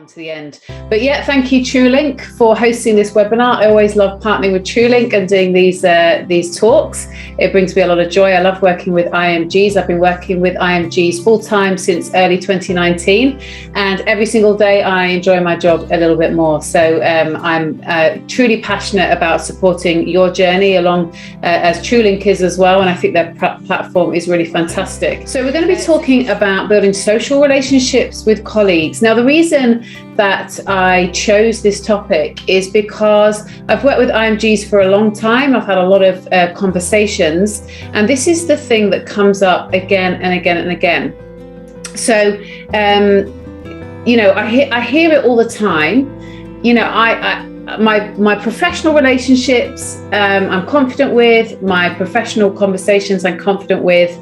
To the end. But yeah, thank you Trewlink for hosting this webinar. I always love partnering with Trewlink and doing these talks. It brings me a lot of joy. I love working with IMGs. I've been working with IMGs full-time since early 2019, and every single day I enjoy my job a little bit more. So I'm truly passionate about supporting your journey along as Trewlink is as well, and I think their platform is really fantastic. So we're going to be talking about building social relationships with colleagues. Now, the reason that I chose this topic is because I've worked with IMGs for a long time. I've had a lot of conversations, and this is the thing that comes up again and again and again. So, you know, I hear it all the time. You know, my professional relationships, I'm confident with. My professional conversations, I'm confident with.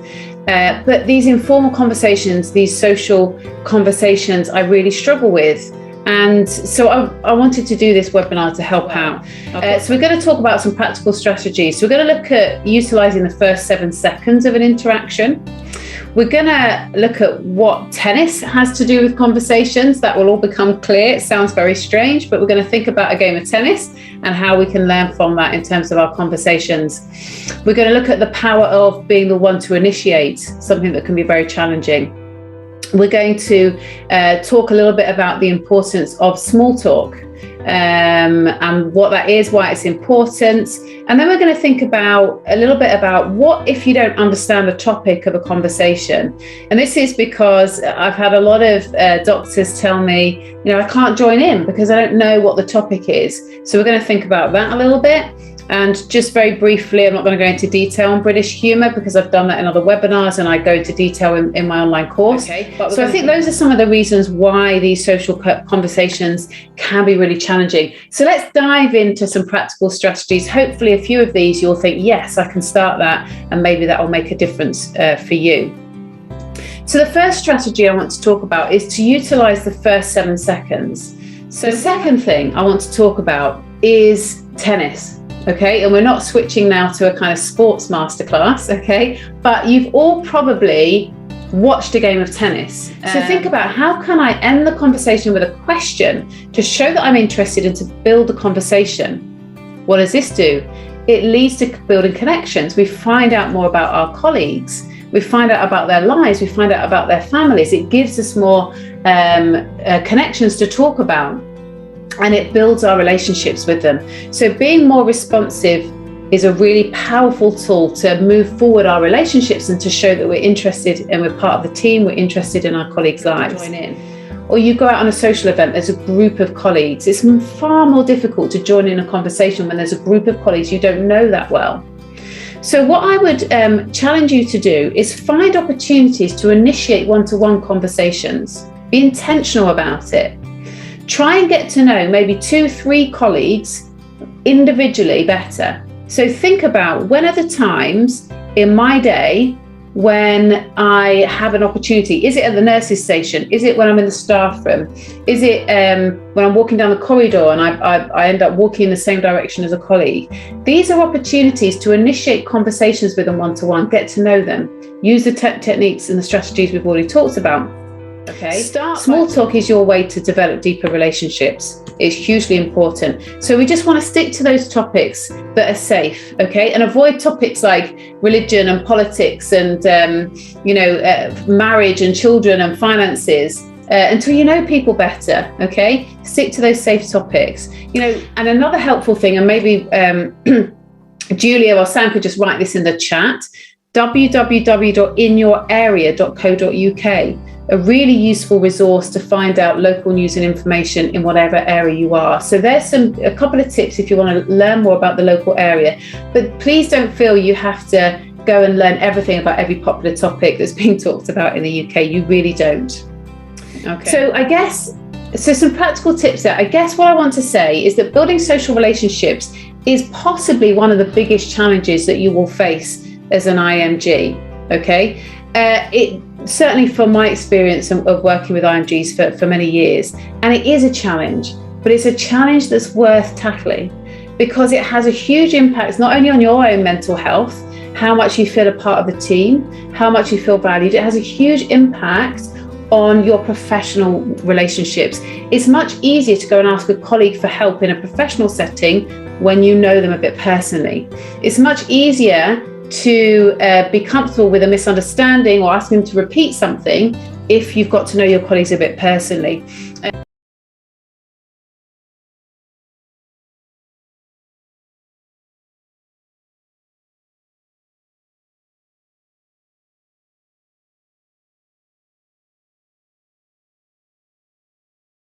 But these informal conversations, these social conversations, I really struggle with. And so I wanted to do this webinar to help out. Okay. So we're going to talk about some practical strategies. So we're going to look at utilizing the first 7 seconds of an interaction. We're going to look at what tennis has to do with conversations. That will all become clear. It sounds very strange, but we're going to think about a game of tennis and how we can learn from that in terms of our conversations. We're going to look at the power of being the one to initiate, something that can be very challenging. We're going to talk a little bit about the importance of small talk and what that is, why it's important. And then we're going to think about a little bit about what if you don't understand the topic of a conversation. And this is because I've had a lot of doctors tell me, you know, I can't join in because I don't know what the topic is. So we're going to think about that a little bit. And just very briefly, I'm not going to go into detail on British humour because I've done that in other webinars and I go into detail in my online course. Okay, so I think those are some of the reasons why these social conversations can be really challenging. So let's dive into some practical strategies. Hopefully a few of these you'll think, yes, I can start that, and maybe that will make a difference for you. So the first strategy I want to talk about is to utilise the first 7 seconds. So the second thing I want to talk about is tennis. Okay, and we're not switching now to a kind of sports masterclass, okay? But you've all probably watched a game of tennis. So think about, how can I end the conversation with a question to show that I'm interested and to build the conversation? What does this do? It leads to building connections. We find out more about our colleagues. We find out about their lives. We find out about their families. It gives us more connections to talk about. And it builds our relationships with them. So being more responsive is a really powerful tool to move forward our relationships and to show that we're interested and we're part of the team, we're interested in our colleagues' lives. Join in. Or you go out on a social event, there's a group of colleagues. It's far more difficult to join in a conversation when there's a group of colleagues you don't know that well. So what I would challenge you to do is find opportunities to initiate one-to-one conversations. Be intentional about it. Try and get to know maybe 2-3 colleagues individually better. So think about, when are the times in my day when I have an opportunity? Is it at the nurse's station? Is it when I'm in the staff room? Is it when I'm walking down the corridor and I end up walking in the same direction as a colleague? These are opportunities to initiate conversations with them one-to-one, get to know them, use the techniques and the strategies we've already talked about. Okay. Small talk is your way to develop deeper relationships. It's hugely important. So we just want to stick to those topics that are safe, okay, and avoid topics like religion and politics and marriage and children and finances until you know people better. Okay, stick to those safe topics. You know, and another helpful thing, and maybe Julia or Sam could just write this in the chat. www.inyourarea.co.uk. A really useful resource to find out local news and information in whatever area you are. So there's a couple of tips if you want to learn more about the local area, but please don't feel you have to go and learn everything about every popular topic that's being talked about in the UK. You really don't. Okay. So some practical tips there. I guess what I want to say is that building social relationships is possibly one of the biggest challenges that you will face as an IMG. Okay. It certainly, from my experience of working with IMGs for many years, and it is a challenge, but it's a challenge that's worth tackling because it has a huge impact not only on your own mental health, how much you feel a part of the team, how much you feel valued. It has a huge impact on your professional relationships. It's much easier to go and ask a colleague for help in a professional setting when you know them a bit personally. It's much easier to be comfortable with a misunderstanding or asking them to repeat something if you've got to know your colleagues a bit personally.